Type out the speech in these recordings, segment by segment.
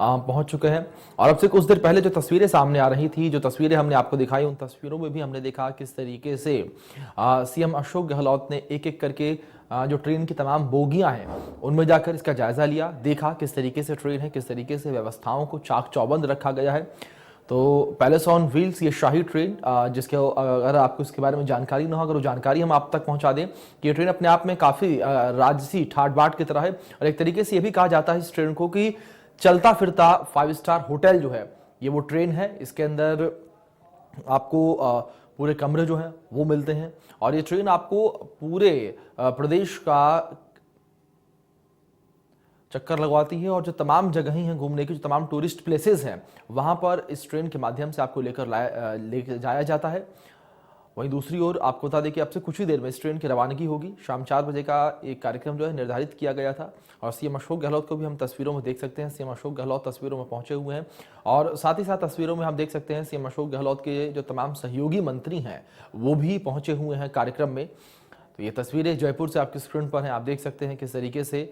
पहुंच चुके हैं। और अब से कुछ देर पहले जो तस्वीरें सामने आ रही थी, जो तस्वीरें हमने आपको दिखाई, उन तस्वीरों में भी हमने देखा किस तरीके से सीएम अशोक गहलोत ने एक एक करके जो ट्रेन की तमाम बोगियां हैं उनमें जाकर इसका जायजा लिया, देखा किस तरीके से ट्रेन है, किस तरीके से व्यवस्थाओं को चाक चौबंद रखा गया है। तो पैलेस ऑन व्हील्स, ये शाही ट्रेन, जिसके अगर आपको इसके बारे में जानकारी ना हो, अगर वो जानकारी हम आप तक पहुंचा दें कि ये ट्रेन अपने आप में काफ़ी राजसी ठाट बाट की तरह है। और एक तरीके से ये भी कहा जाता है इस ट्रेन को कि चलता फिरता 5 स्टार होटल जो है ये वो ट्रेन है। इसके अंदर आपको पूरे कमरे जो हैं वो मिलते हैं और ये ट्रेन आपको पूरे प्रदेश का चक्कर लगवाती है और जो तमाम जगहें हैं घूमने की, जो तमाम टूरिस्ट प्लेसेस हैं, वहां पर इस ट्रेन के माध्यम से आपको लेकर जाया जाता है। वहीं दूसरी ओर आपको बता दें कि अब से कुछ ही देर में इस ट्रेन की रवानगी होगी। शाम 4 बजे का एक कार्यक्रम जो है निर्धारित किया गया था और सीएम अशोक गहलोत को भी हम तस्वीरों में देख सकते हैं। सीएम अशोक गहलोत तस्वीरों में पहुंचे हुए हैं और साथ ही साथ तस्वीरों में हम देख सकते हैं सीएम अशोक गहलोत के जो तमाम सहयोगी मंत्री हैं वो भी पहुंचे हुए हैं कार्यक्रम में। तो ये तस्वीरें जयपुर से आपकी स्क्रीन पर हैं, आप देख सकते हैं किस तरीके से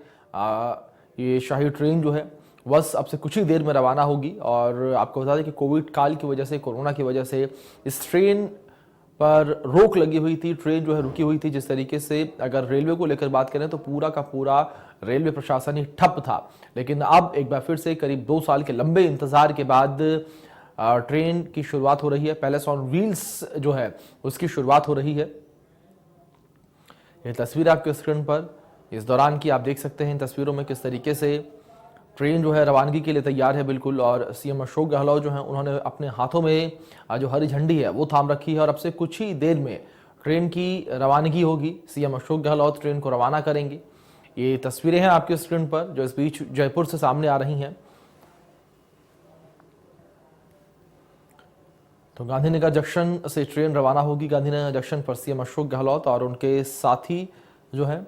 ये शाही ट्रेन जो है बस अब से कुछ ही देर में रवाना होगी। और आपको बता दें कि कोविड काल की वजह से, कोरोना की वजह से इस ट्रेन पर रोक लगी हुई थी, ट्रेन जो है रुकी हुई थी। जिस तरीके से अगर रेलवे को लेकर बात करें तो पूरा का पूरा रेलवे प्रशासन ही ठप था, लेकिन अब एक बार फिर से करीब 2 साल के लंबे इंतजार के बाद ट्रेन की शुरुआत हो रही है। पैलेस ऑन व्हील्स जो है उसकी शुरुआत हो रही है। ये तस्वीर आपके स्क्रीन पर इस दौरान की आप देख सकते हैं इन तस्वीरों में किस तरीके से ट्रेन जो है रवानगी के लिए तैयार है बिल्कुल। और सीएम अशोक गहलोत जो हैं उन्होंने अपने हाथों में जो हरी झंडी है वो थाम रखी है और अब से कुछ ही देर में ट्रेन की रवानगी होगी। सीएम अशोक गहलोत ट्रेन को रवाना करेंगे। ये तस्वीरें हैं आपके स्क्रीन पर जो इस बीच जयपुर से सामने आ रही हैं। तो गांधीनगर जंक्शन से ट्रेन रवाना होगी। गांधीनगर जंक्शन पर सीएम अशोक गहलोत और उनके साथी जो है,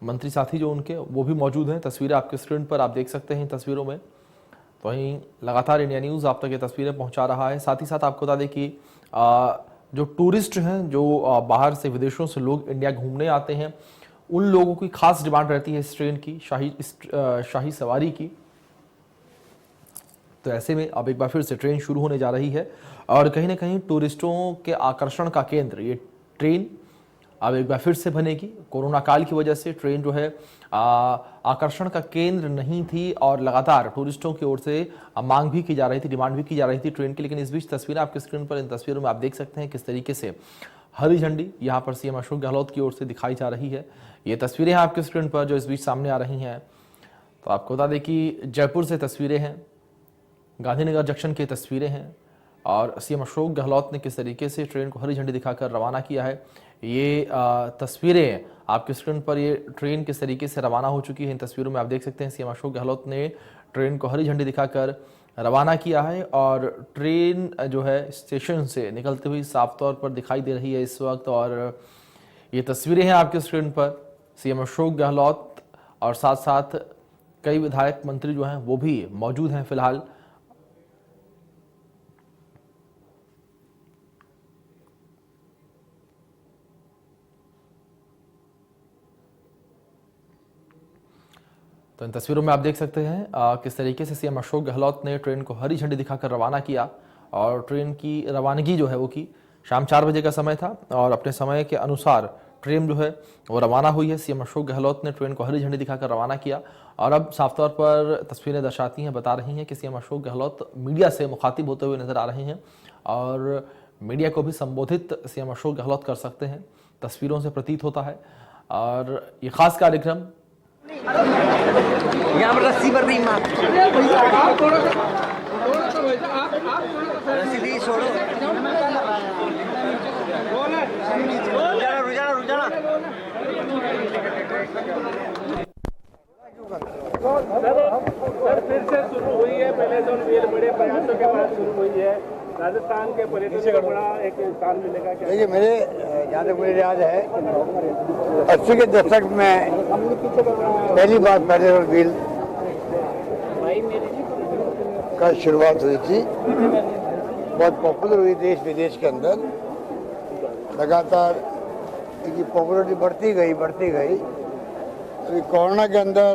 मंत्री साथी जो उनके, वो भी मौजूद हैं। तस्वीरें आपके स्क्रीन पर आप देख सकते हैं तस्वीरों में। तो वहीं लगातार इंडिया न्यूज़ आप तक ये तस्वीरें पहुंचा रहा है। साथ ही साथ आपको बता दें कि जो टूरिस्ट हैं, जो बाहर से, विदेशों से लोग इंडिया घूमने आते हैं, उन लोगों की खास डिमांड रहती है इस ट्रेन की, शाही सवारी की। तो ऐसे में अब एक बार फिर से ट्रेन शुरू होने जा रही है और कहीं ना कहीं टूरिस्टों के आकर्षण का केंद्र ये ट्रेन अब एक बार फिर से बनेगी। कोरोना काल की वजह से ट्रेन जो है आकर्षण का केंद्र नहीं थी और लगातार टूरिस्टों की ओर से मांग भी की जा रही थी, डिमांड भी की जा रही थी ट्रेन की। लेकिन इस बीच तस्वीरें आपकी स्क्रीन पर, इन तस्वीरों में आप देख सकते हैं किस तरीके से हरी झंडी यहाँ पर सीएम अशोक गहलोत की ओर से दिखाई जा रही है। ये तस्वीरें हैं आपकी स्क्रीन पर जो इस बीच सामने आ रही हैं। तो आपको बता दें कि जयपुर से तस्वीरें हैं, गांधीनगर जंक्शन की तस्वीरें हैं और सीएम अशोक गहलोत ने किस तरीके से ट्रेन को हरी झंडी दिखाकर रवाना किया है। ये तस्वीरें आपके स्क्रीन पर, ये ट्रेन किस तरीके से रवाना हो चुकी है। इन तस्वीरों में आप देख सकते हैं सीएम अशोक गहलोत ने ट्रेन को हरी झंडी दिखाकर रवाना किया है और ट्रेन जो है स्टेशन से निकलते हुए साफ तौर पर दिखाई दे रही है इस वक्त। और ये तस्वीरें हैं आपके स्क्रीन पर, सीएम अशोक गहलोत और साथ साथ कई विधायक मंत्री जो हैं वो भी मौजूद हैं फिलहाल। तो इन तस्वीरों में आप देख सकते हैं किस तरीके से सीएम अशोक गहलोत ने ट्रेन को हरी झंडी दिखाकर रवाना किया और ट्रेन की रवानगी जो है वो की। शाम 4 बजे का समय था और अपने समय के अनुसार ट्रेन जो है वो रवाना हुई है। सीएम अशोक गहलोत ने ट्रेन को हरी झंडी दिखाकर रवाना किया और अब साफ तौर पर तस्वीरें दर्शाती हैं, बता रही हैं कि सीएम अशोक गहलोत मीडिया से मुखातिब होते हुए नजर आ रहे हैं और मीडिया को भी संबोधित सीएम अशोक गहलोत कर सकते हैं, तस्वीरों से प्रतीत होता है। और ये खास कार्यक्रम यहाँ पर रस्सी पर नहीं मार, रस्सी दी छोड़ो, रुझाना रुझाना सर फिर से शुरू हुई है। पहले जो बड़े प्रयासों के बाद शुरू हुई है। राजस्थान के पर्यटन को बड़ा एक स्थान मिलेगा। देखिए, मेरे जहाँ तक मुझे याद है 80 के दशक में पहली बार पैलेस ऑन व्हील का शुरुआत हुई थी। बहुत पॉपुलर हुई देश विदेश के अंदर। लगातार इनकी पॉपुलरिटी बढ़ती गई। अभी कोरोना के अंदर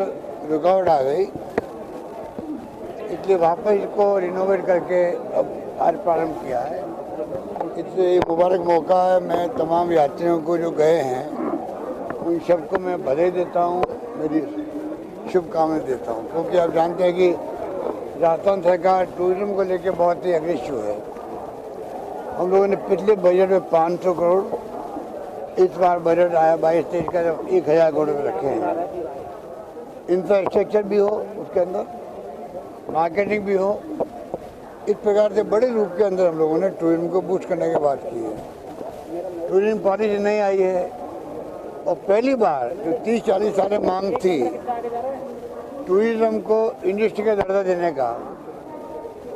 रुकावट आ गई। इसलिए वापस इसको रिनोवेट करके अब आज प्रारंभ किया है। इसलिए मुबारक मौका है। मैं तमाम यात्रियों को जो गए हैं उन सबको मैं बधाई देता हूँ, मेरी शुभकामनाएं देता हूँ, क्योंकि आप जानते हैं कि राजस्थान सरकार टूरिज्म को लेकर बहुत ही अग्रेसिव है। हम लोगों ने पिछले बजट में 500 करोड़, इस बार बजट आया 22-23 का 1000 करोड़ रखे हैं। इंफ्रास्ट्रक्चर भी हो, उसके अंदर मार्केटिंग भी हो, इस प्रकार से बड़े रूप के अंदर हम लोगों ने टूरिज्म को बूस्ट करने की बात की है। टूरिज्म पॉलिसी नहीं आई है और पहली बार जो 30-40 साल मांग थी टूरिज्म को इंडस्ट्री का दर्जा देने का,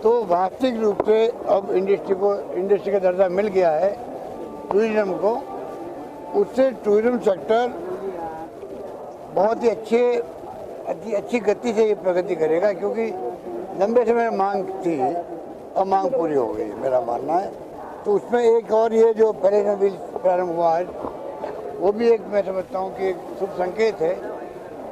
तो वास्तविक रूप से अब इंडस्ट्री का दर्जा मिल गया है टूरिज्म को। उससे टूरिज्म सेक्टर बहुत ही अच्छी गति से ये प्रगति करेगा, क्योंकि लंबे समय मांग थी और मांग पूरी हो गई, मेरा मानना है। तो उसमें एक और ये जो पर्यटन बिल प्रारंभ हुआ है, वो भी एक मैं समझता हूँ कि एक शुभ संकेत है।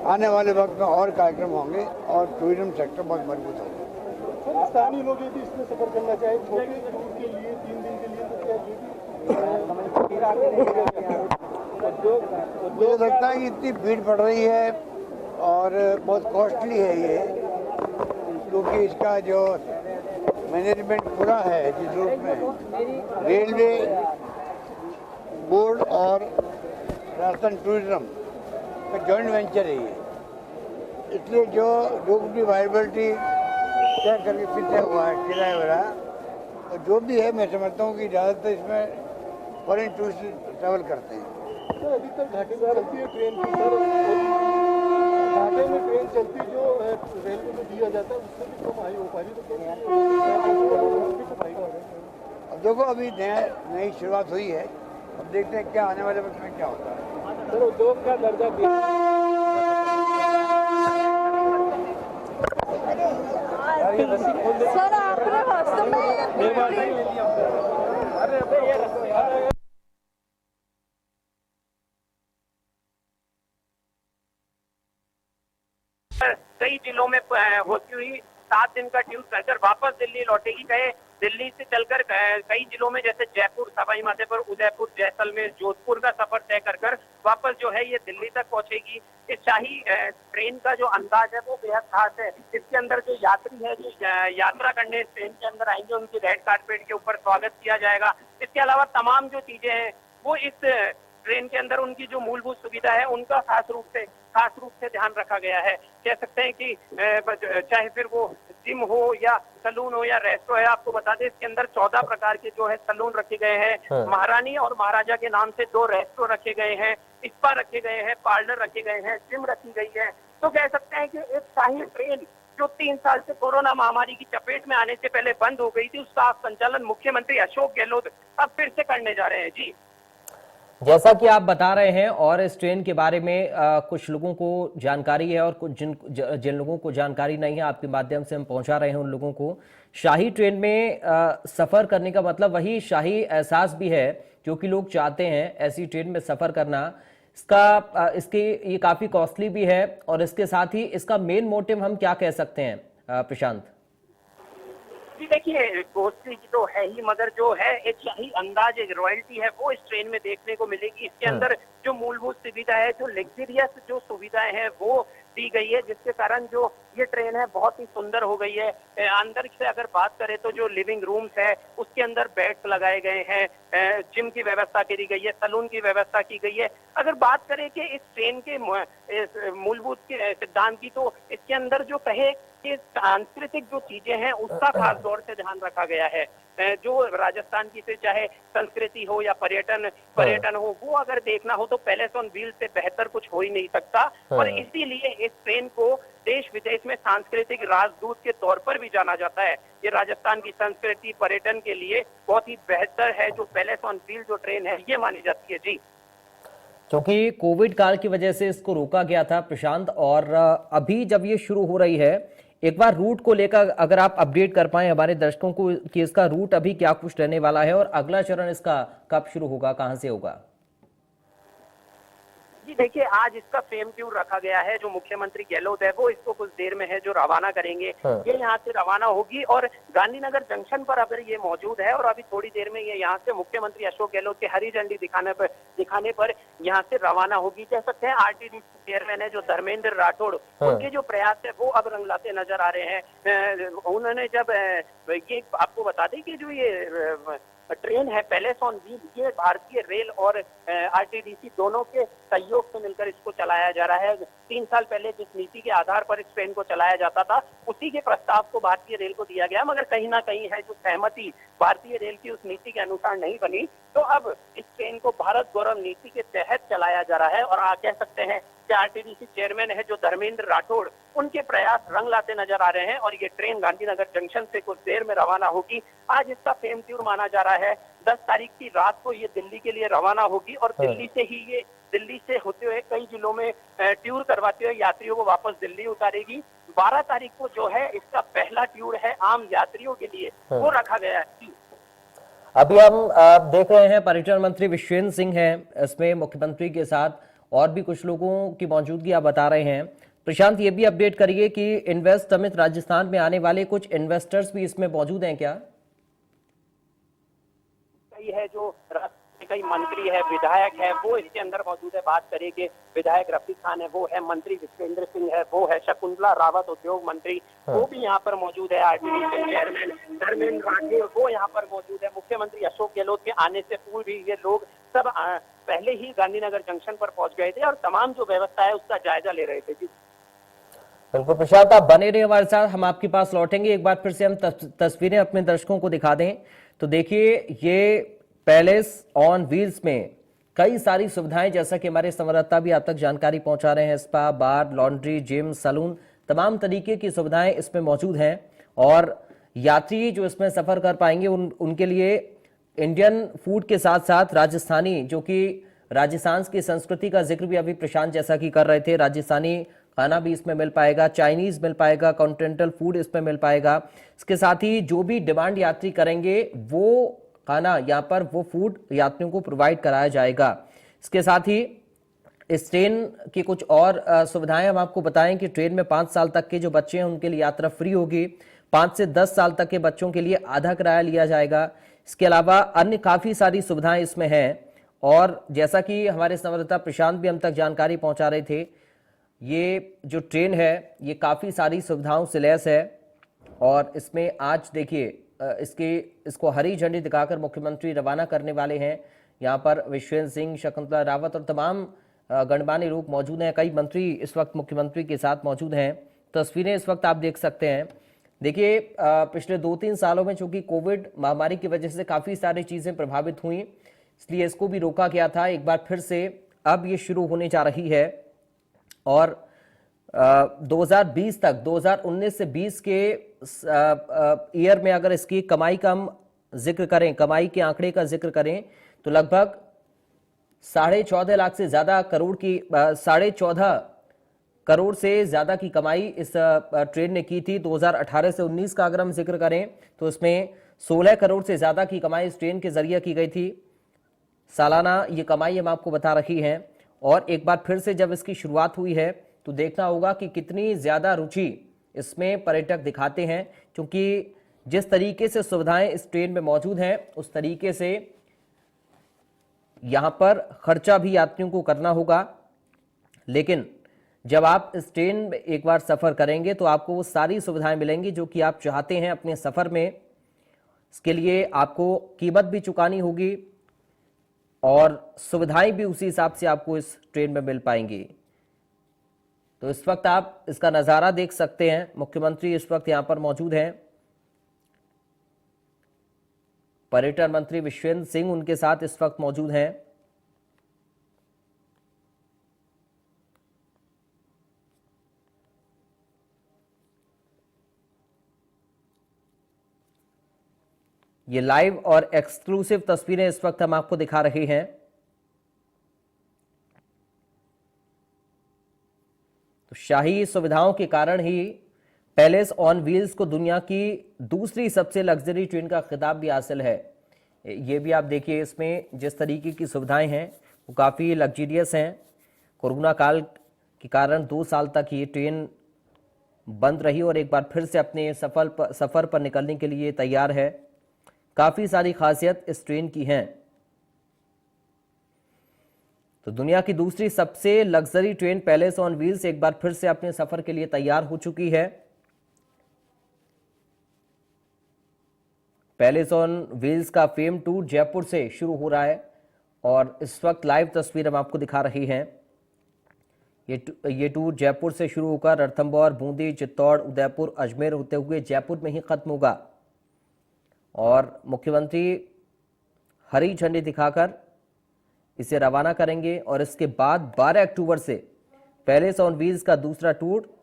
आने वाले वक्त में और कार्यक्रम होंगे और टूरिज्म सेक्टर बहुत मजबूत होगा। स्थानीय लोग यदि इसमें सफर करना चाहे छोटे टूर के लिए 3 दिन के लिए, तो क्या मुझे लगता है कि इतनी भीड़ पड़ रही है और बहुत कॉस्टली है ये, क्योंकि इसका जो मैनेजमेंट पूरा है जिस रूप में रेलवे बोर्ड और राजस्थान टूरिज्म का जॉइंट वेंचर है ये, इसलिए जो अपनी वायबिलिटी तय करके फिर तय हुआ है किराया वगैरह, और जो भी है मैं समझता हूँ कि ज़्यादातर इसमें फॉरेन टूरिस्ट ट्रैवल करते हैं। सर अधिकतर घाटे में चलती है ट्रेन की, सर घाटे में ट्रेन चलती जो रेलवे को दिया जाता है उससे भी कम आई हो पा रही, तो अब देखो अभी नई शुरुआत हुई है, अब देखते हैं क्या आने वाले वक्त में क्या होता है। सर उद्योग का दर्जा सर आपने वास्तव में कई जिलों में होती हुई 7 दिन का टूर कर वापस दिल्ली लौटेगी। गए दिल्ली से चलकर कई जिलों में जैसे जयपुर, सवाई माधोपुर, उदयपुर, जैसलमेर, जोधपुर का सफर तय कर वापस जो है ये दिल्ली तक पहुंचेगी। इस शाही ट्रेन का जो अंदाज है वो बेहद खास है। इसके अंदर जो यात्री है, जो यात्रा करने इस ट्रेन के अंदर आएंगे, उनकी रेड कार्पेट के ऊपर स्वागत किया जाएगा। इसके अलावा तमाम जो चीजें हैं वो इस ट्रेन के अंदर उनकी जो मूलभूत सुविधा है उनका खास रूप से ध्यान रखा गया है। कह सकते हैं कि चाहे फिर वो जिम हो या सलून हो या रेस्टो है। आपको बता दें इसके अंदर 14 प्रकार के जो है सलून रखे गए हैं। महारानी और महाराजा के नाम से 2 रेस्टो रखे गए हैं, स्पा रखे गए हैं, पार्लर रखे गए हैं, जिम रखी गई है। तो कह सकते हैं कि एक शाही ट्रेन जो 3 साल से कोरोना महामारी की चपेट में आने से पहले बंद हो गई थी, उसका संचालन मुख्यमंत्री अशोक गहलोत अब फिर से करने जा रहे हैं। जी, जैसा कि आप बता रहे हैं और इस ट्रेन के बारे में कुछ लोगों को जानकारी है और कुछ जिन लोगों को जानकारी नहीं है, आपके माध्यम से हम पहुंचा रहे हैं उन लोगों को। शाही ट्रेन में सफ़र करने का मतलब वही शाही एहसास भी है जो कि लोग चाहते हैं ऐसी ट्रेन में सफ़र करना। इसके ये काफ़ी कॉस्टली भी है और इसके साथ ही इसका मेन मोटिव हम क्या कह सकते हैं प्रशांत? जी देखिए, कॉस्टली की तो है ही, मगर जो है एक शाही अंदाज, एक रॉयल्टी है वो इस ट्रेन में देखने को मिलेगी। इसके अंदर जो मूलभूत सुविधा है, जो लग्जरियस जो सुविधाएं हैं वो दी गई है, जिसके कारण जो ये ट्रेन है बहुत ही सुंदर हो गई है। अंदर से अगर बात करें तो जो लिविंग रूम्स है उसके अंदर बेड्स लगाए गए हैं, जिम की व्यवस्था करी गई है, सलून की व्यवस्था की गई है। अगर बात करें कि इस ट्रेन के मूलभूत सिद्धांत की, तो इसके अंदर जो कहे कि सांस्कृतिक जो चीजें हैं उसका खास तौर से ध्यान रखा गया है। जो राजस्थान की से चाहे संस्कृति हो या पर्यटन हो, वो अगर देखना हो तो पैलेस ऑन व्हील से बेहतर कुछ हो ही नहीं सकता। और इसीलिए इस ट्रेन को देश विदेश में सांस्कृतिक राजदूत के तौर पर भी जाना जाता है। ये राजस्थान की संस्कृति पर्यटन के लिए बहुत ही बेहतर है। जो पैलेस ऑन व्हील जो ट्रेन है ये मानी जाती है। जी, क्योंकि कोविड काल की वजह से इसको रोका गया था प्रशांत, और अभी जब ये शुरू हो रही है, एक बार रूट को लेकर अगर आप अपडेट कर पाए हमारे दर्शकों को कि इसका रूट अभी क्या कुछ रहने वाला है और अगला चरण इसका कब शुरू होगा, कहां से होगा? जी कि देखिए आज इसका फेम ट्यूर रखा गया है। जो मुख्यमंत्री गहलोत है वो इसको कुछ देर में है जो रवाना करेंगे। ये यहाँ से रवाना होगी और गांधीनगर जंक्शन पर अगर ये मौजूद है और अभी थोड़ी देर में ये यहाँ से मुख्यमंत्री अशोक गहलोत के हरी झंडी दिखाने पर यहाँ से रवाना होगी। कह सकते हैं आरटीडीसी चेयरमैन है जो धर्मेंद्र राठौड़, उनके जो प्रयास है वो अब रंग लाते नजर आ रहे हैं। उन्होंने जब ये आपको बता दें कि जो ये ट्रेन है पैलेस ऑन व्हील, ये भारतीय रेल और आरटीडीसी दोनों के सहयोग से मिलकर इसको चलाया जा रहा है। 3 साल पहले जिस नीति के आधार पर इस ट्रेन को चलाया जाता था उसी के प्रस्ताव को भारतीय रेल को दिया गया, मगर कहीं ना कहीं है जो सहमति भारतीय रेल की उस नीति के अनुसार नहीं बनी, तो अब इस ट्रेन को भारत गौरव नीति के तहत चलाया जा रहा है। और कह सकते हैं कि आरटीडीसी चेयरमैन है जो धर्मेंद्र राठौड़, उनके प्रयास रंग लाते नजर आ रहे हैं और ये ट्रेन गांधीनगर जंक्शन से कुछ देर में रवाना होगी। आज इसका फेम ट्यूर माना जा रहा है। 10 तारीख की रात को ये दिल्ली के लिए रवाना होगी और दिल्ली से होते हुए कई जिलों में ट्यूर करवाते हुए यात्रियों को वापस दिल्ली उतारेगी। 12 तारीख को जो है इसका पहला ट्यूर है आम यात्रियों के लिए, वो रखा गया है। अभी हम देख रहे हैं पर्यटन मंत्री विश्वेंद्र सिंह हैं इसमें मुख्यमंत्री के साथ, और भी कुछ लोगों की मौजूदगी आप बता रहे हैं। प्रशांत, ये भी अपडेट करिए कि इन्वेस्ट समिट राजस्थान में आने वाले कुछ इन्वेस्टर्स भी इसमें मौजूद हैं क्या? है जो कई मंत्री है, विधायक है, वो इसके अंदर मौजूद है। बात करेंगे विधायक रफीक खान है वो है, मंत्री विश्वेंद्र सिंह है वो है, शकुंतला रावत उद्योग मंत्री वो भी यहाँ पर मौजूद है, आरटीडीसी चेयरमैन धर्मेंद्र राठौड़ वो यहाँ पर मौजूद है। मुख्यमंत्री अशोक गहलोत के आने से पूर्व भी ये लोग सब पहले ही गांधीनगर जंक्शन पर पहुंच गए थे और तमाम जो व्यवस्था है उसका जायजा ले रहे थे। जी बिल्कुल प्रशांत, आप बने रहे हमारे साथ, हम आपके पास लौटेंगे। एक बार फिर से हम तस्वीरें अपने दर्शकों को दिखा दें तो देखिए ये पैलेस ऑन व्हील्स में कई सारी सुविधाएं, जैसा कि हमारे संवाददाता भी आप तक जानकारी पहुंचा रहे हैं, स्पा, बार, लॉन्ड्री, जिम, सैलून, तमाम तरीके की सुविधाएं इसमें मौजूद हैं। और यात्री जो इसमें सफर कर पाएंगे उनके लिए इंडियन फूड के साथ साथ राजस्थानी, जो कि राजस्थान की संस्कृति का जिक्र भी अभी प्रशांत जैसा कि कर रहे थे, राजस्थानी खाना भी इसमें मिल पाएगा, चाइनीज मिल पाएगा, कॉन्टिनेंटल फूड इसमें मिल पाएगा। इसके साथ ही जो भी डिमांड यात्री करेंगे वो खाना यहाँ पर, वो फूड यात्रियों को प्रोवाइड कराया जाएगा। इसके साथ ही इस ट्रेन की कुछ और सुविधाएं हम आपको बताएं कि ट्रेन में 5 साल तक के जो बच्चे हैं उनके लिए यात्रा फ्री होगी। 5 से 10 साल तक के बच्चों के लिए आधा किराया लिया जाएगा। इसके अलावा अन्य काफी सारी सुविधाएं इसमें हैं। और जैसा कि हमारे संवाददाता प्रशांत भी हम तक जानकारी पहुंचा रहे थे, ये जो ट्रेन है ये काफी सारी सुविधाओं से लैस है। और इसमें आज देखिए इसको हरी झंडी दिखाकर मुख्यमंत्री रवाना करने वाले हैं। यहाँ पर विश्वेंद्र सिंह, शकुंतला रावत और तमाम गणमान्य लोग मौजूद हैं। कई मंत्री इस वक्त मुख्यमंत्री के साथ मौजूद हैं। तस्वीरें इस वक्त आप देख सकते हैं। देखिए पिछले 2-3 सालों में चूंकि कोविड महामारी की वजह से काफ़ी सारी चीज़ें प्रभावित हुई, इसलिए इसको भी रोका गया था। एक बार फिर से अब ये शुरू होने जा रही है और 2020 तक, 2019 से 20 के ईयर में अगर इसकी कमाई का हम जिक्र करें, कमाई के आंकड़े का जिक्र करें तो लगभग 14.5 लाख से ज्यादा करोड़ की 14.5 करोड़ से ज्यादा की कमाई इस ट्रेन ने की थी। 2018 से 19 का अगर हम जिक्र करें तो इसमें 16 करोड़ से ज्यादा की कमाई इस ट्रेन के जरिए की गई थी। सालाना ये कमाई हम आपको बता रही हैं। और एक बार फिर से जब इसकी शुरुआत हुई है तो देखना होगा कि कितनी ज्यादा रुचि इसमें पर्यटक दिखाते हैं, क्योंकि जिस तरीके से सुविधाएं इस ट्रेन में मौजूद हैं उस तरीके से यहां पर खर्चा भी यात्रियों को करना होगा। लेकिन जब आप इस ट्रेन में एक बार सफर करेंगे तो आपको वो सारी सुविधाएं मिलेंगी जो कि आप चाहते हैं अपने सफर में। इसके लिए आपको कीमत भी चुकानी होगी और सुविधाएं भी उसी हिसाब से आपको इस ट्रेन में मिल पाएंगी। तो इस वक्त आप इसका नजारा देख सकते हैं। मुख्यमंत्री इस वक्त यहां पर मौजूद हैं। पर्यटन मंत्री विश्वेंद्र सिंह उनके साथ इस वक्त मौजूद हैं। ये लाइव और एक्सक्लूसिव तस्वीरें इस वक्त हम आपको दिखा रहे हैं। तो शाही सुविधाओं के कारण ही पैलेस ऑन व्हील्स को दुनिया की दूसरी सबसे लग्जरी ट्रेन का खिताब भी हासिल है। ये भी आप देखिए, इसमें जिस तरीके की सुविधाएं हैं वो काफ़ी लग्जरियस हैं। कोरोना काल के कारण 2 साल तक ये ट्रेन बंद रही और एक बार फिर से अपने सफर पर निकलने के लिए तैयार है। काफी सारी खासियत इस ट्रेन की हैं। तो दुनिया की दूसरी सबसे luxury train palace on wheels एक बार फिर से अपने सफर के लिए तैयार हो चुकी है। पैलेस ऑन व्हील्स का फेम टूर जयपुर से शुरू हो रहा है और इस वक्त लाइव तस्वीर हम आपको दिखा रहे हैं। ये टूर जयपुर से शुरू होकर रणथंभौर, बूंदी, चित्तौड़, उदयपुर, अजमेर होते हुए जयपुर में ही खत्म होगा और मुख्यमंत्री हरी झंडी दिखाकर इसे रवाना करेंगे और इसके बाद 12 अक्टूबर से पैलेस ऑन व्हील्स का दूसरा tour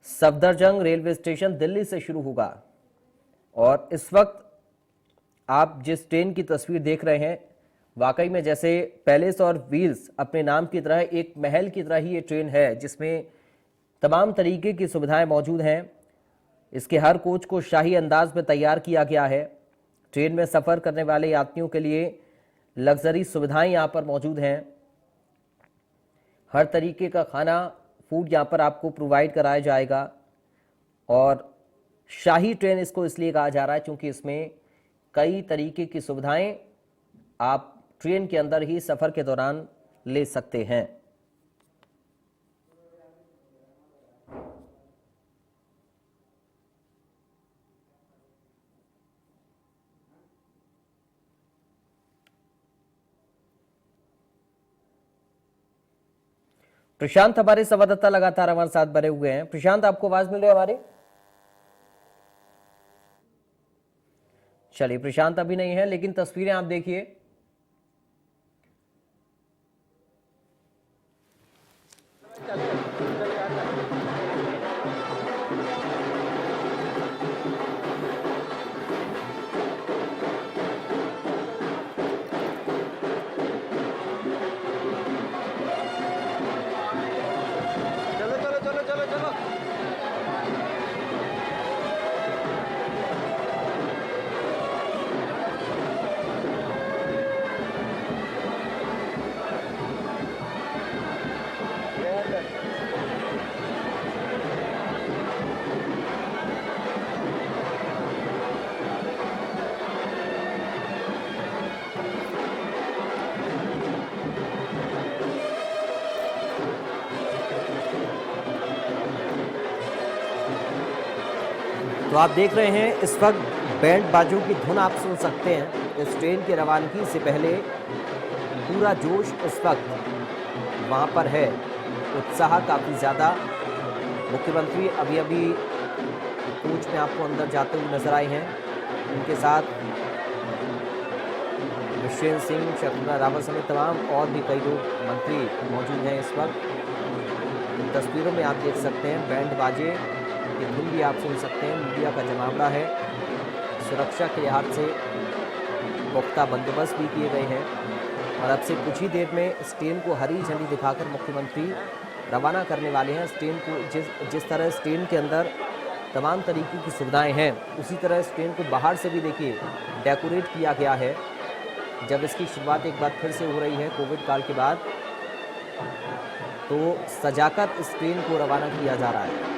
Safdarjung railway station Delhi से शुरू होगा। और इस वक्त आप जिस ट्रेन की तस्वीर देख रहे हैं, वाकई में जैसे पैलेस और व्हील्स अपने नाम की तरह एक महल की तरह ही ये ट्रेन है जिसमें तमाम तरीके की सुविधाएं मौजूद हैं। इसके हर कोच को शाही अंदाज में तैयार किया गया है। ट्रेन में सफ़र करने वाले यात्रियों के लिए लग्जरी सुविधाएं यहाँ पर मौजूद हैं। हर तरीके का खाना, फूड यहाँ पर आपको प्रोवाइड कराया जाएगा और शाही ट्रेन इसको इसलिए कहा जा रहा है क्योंकि इसमें कई तरीके की सुविधाएं आप ट्रेन के अंदर ही सफ़र के दौरान ले सकते हैं। प्रशांत हमारे संवाददाता लगातार हमारे साथ बने हुए हैं। प्रशांत, आपको आवाज मिल रही है हमारी? चलिए, प्रशांत अभी नहीं है लेकिन तस्वीरें आप देखिए। तो आप देख रहे हैं इस वक्त बैंड बाजों की धुन आप सुन सकते हैं। इस ट्रेन की रवानगी से पहले पूरा जोश इस वक्त वहाँ पर है, उत्साह काफ़ी ज़्यादा। मुख्यमंत्री अभी अभी कोच में आपको अंदर जाते हुए नजर आए हैं। उनके साथ विश्वेंद्र सिंह, शकुंतला रावत समेत तमाम और भी कई लोग मंत्री मौजूद हैं इस वक्त। इन तस्वीरों में आप देख सकते हैं बैंड बाजे की धुन भी आप सुन सकते हैं। मीडिया का जमावड़ा है। सुरक्षा के लिहाज से पुख्ता बंदोबस्त भी किए गए हैं और अब से कुछ ही देर में इस ट्रेन को हरी झंडी दिखाकर मुख्यमंत्री रवाना करने वाले हैं। इस ट्रेन को जिस तरह इस ट्रेन के अंदर तमाम तरीके की सुविधाएं हैं, उसी तरह इस ट्रेन को बाहर से भी देखिए डेकोरेट किया गया है। जब इसकी शुरुआत एक बार फिर से हो रही है कोविड काल के बाद, तो सजाकर इस ट्रेन को रवाना किया जा रहा है।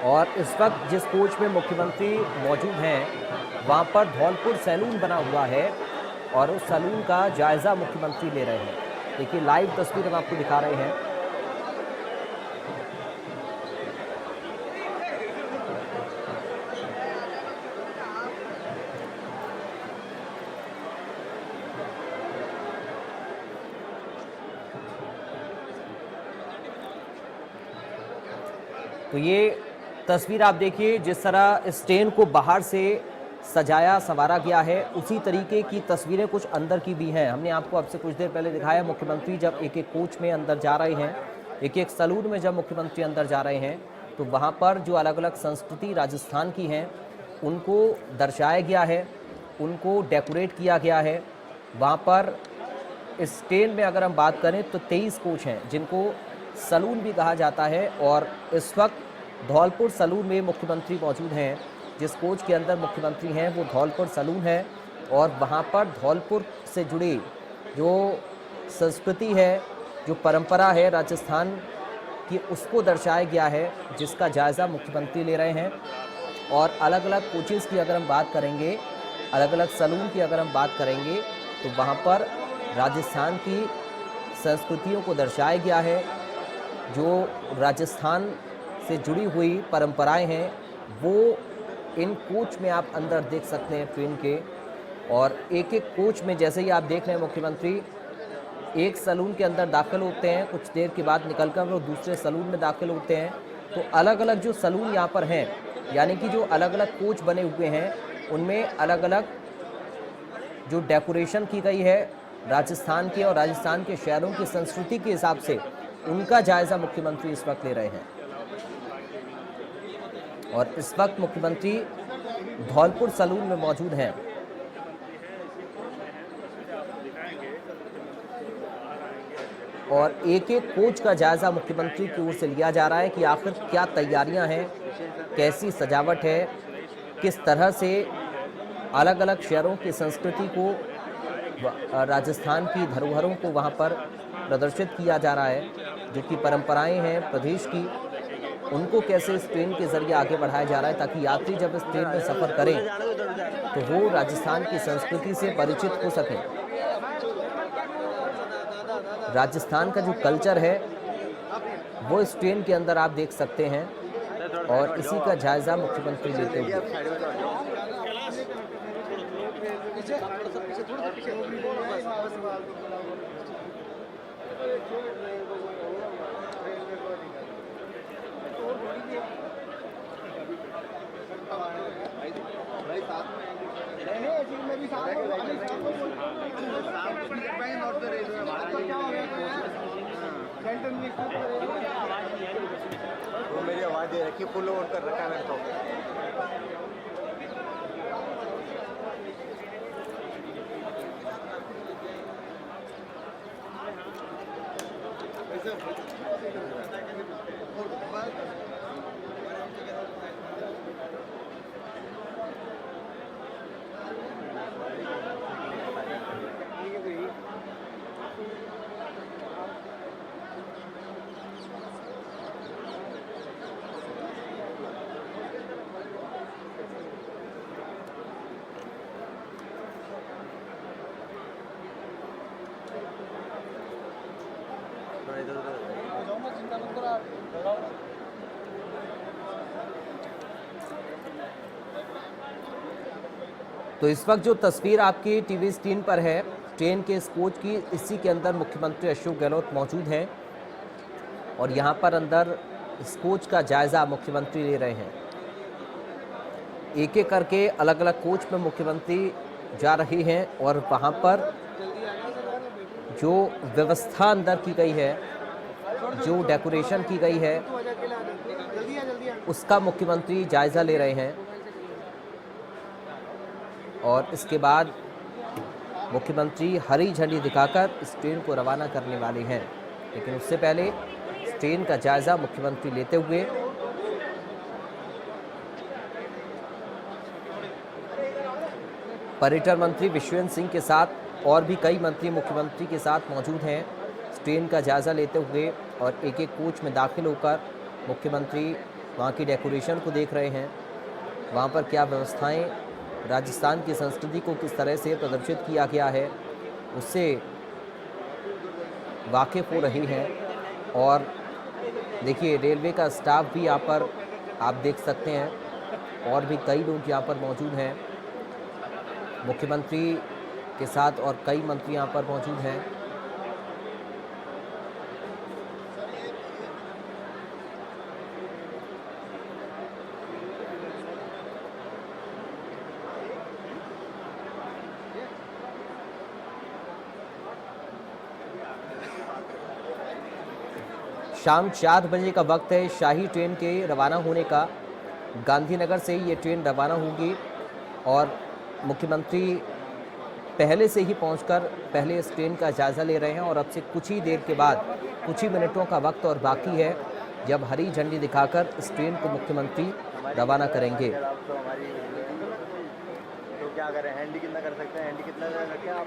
और इस वक्त जिस कोच में मुख्यमंत्री मौजूद हैं, वहाँ पर धौलपुर सैलून बना हुआ है और उस सैलून का जायज़ा मुख्यमंत्री ले रहे हैं। देखिए लाइव तस्वीर हम आपको दिखा रहे हैं। तो ये तस्वीर आप देखिए, जिस तरह इस ट्रेन को बाहर से सजाया संवारा गया है, उसी तरीके की तस्वीरें कुछ अंदर की भी हैं। हमने आपको अब से कुछ देर पहले दिखाया, मुख्यमंत्री जब एक एक कोच में अंदर जा रहे हैं, एक एक सैलून में जब मुख्यमंत्री अंदर जा रहे हैं, तो वहाँ पर जो अलग अलग संस्कृति राजस्थान की हैं उनको दर्शाया गया है, उनको डेकोरेट किया गया है। वहाँ पर इस ट्रेन में अगर हम बात करें तो 23 कोच हैं जिनको सैलून भी कहा जाता है, और इस वक्त धौलपुर सैलून में मुख्यमंत्री मौजूद हैं। जिस कोच के अंदर मुख्यमंत्री हैं वो धौलपुर सैलून है, और वहाँ पर धौलपुर से जुड़ी जो संस्कृति है, जो परंपरा है राजस्थान की, उसको दर्शाया गया है, जिसका जायज़ा मुख्यमंत्री ले रहे हैं। और अलग अलग कोचेज़ की अगर हम बात करेंगे, अलग अलग सैलून की अगर हम बात करेंगे, तो वहाँ पर राजस्थान की संस्कृतियों को दर्शाया गया है। जो राजस्थान से जुड़ी हुई परंपराएं हैं वो इन कोच में आप अंदर देख सकते हैं ट्रेन के। और एक एक कोच में जैसे ही आप देख रहे हैं मुख्यमंत्री एक सैलून के अंदर दाखिल होते हैं, कुछ देर के बाद निकलकर वो दूसरे सैलून में दाखिल होते हैं। तो अलग अलग जो सैलून यहाँ पर हैं, यानी कि जो अलग अलग कोच बने हुए हैं, उनमें अलग अलग जो डेकोरेशन की गई है राजस्थान के और राजस्थान के शहरों की संस्कृति के हिसाब से, उनका जायज़ा मुख्यमंत्री इस वक्त ले रहे हैं। और इस वक्त मुख्यमंत्री धौलपुर सैलून में मौजूद हैं। और एक एक कोच का जायज़ा मुख्यमंत्री की ओर से लिया जा रहा है कि आखिर क्या तैयारियां हैं, कैसी सजावट है, किस तरह से अलग अलग शहरों की संस्कृति को, राजस्थान की धरोहरों को वहां पर प्रदर्शित किया जा रहा है, जो कि परंपराएं हैं प्रदेश की, उनको कैसे इस ट्रेन के ज़रिए आगे बढ़ाया जा रहा है, ताकि यात्री जब इस ट्रेन में सफ़र करें तो वो राजस्थान की संस्कृति से परिचित हो सकें। राजस्थान का जो कल्चर है वो इस ट्रेन के अंदर आप देख सकते हैं, और इसी का जायज़ा मुख्यमंत्री लेते हुए। वो मेरी आवाज़ दे रखी, फुल ऑन कर रखा है मेरे को। तो इस वक्त जो तस्वीर आपकी टीवी स्क्रीन पर है ट्रेन के इस कोच की, इसी के अंदर मुख्यमंत्री अशोक गहलोत मौजूद हैं, और यहाँ पर अंदर इस कोच का जायज़ा मुख्यमंत्री ले रहे हैं। एक एक करके अलग अलग कोच में मुख्यमंत्री जा रही हैं, और वहाँ पर जो व्यवस्था अंदर की गई है, जो डेकोरेशन की गई है, उसका मुख्यमंत्री जायज़ा ले रहे हैं। और इसके बाद मुख्यमंत्री हरी झंडी दिखाकर इस ट्रेन को रवाना करने वाले हैं, लेकिन उससे पहले इस ट्रेन का जायज़ा मुख्यमंत्री लेते हुए पर्यटन मंत्री विश्वेंद्र सिंह के साथ और भी कई मंत्री मुख्यमंत्री के साथ मौजूद हैं। इस ट्रेन का जायज़ा लेते हुए और एक एक कोच में दाखिल होकर मुख्यमंत्री वहाँ की डेकोरेशन को देख रहे हैं, वहाँ पर क्या व्यवस्थाएं, राजस्थान की संस्कृति को किस तरह से प्रदर्शित किया गया है, उससे वाकिफ़ हो रही हैं। और देखिए रेलवे का स्टाफ भी यहाँ पर आप देख सकते हैं, और भी कई लोग यहाँ पर मौजूद हैं मुख्यमंत्री के साथ, और कई मंत्री यहाँ पर मौजूद हैं। शाम 4 बजे का वक्त है शाही ट्रेन के रवाना होने का। गांधीनगर से ये ट्रेन रवाना होगी और मुख्यमंत्री पहले से ही पहुंचकर पहले इस ट्रेन का जायज़ा ले रहे हैं और अब से कुछ ही देर के बाद, कुछ ही मिनटों का वक्त और बाकी है जब हरी झंडी दिखाकर इस ट्रेन को मुख्यमंत्री रवाना करेंगे। तो क्या करें, हैंडी कितना कर सकते हैं, हैंडी कितना रखें आप?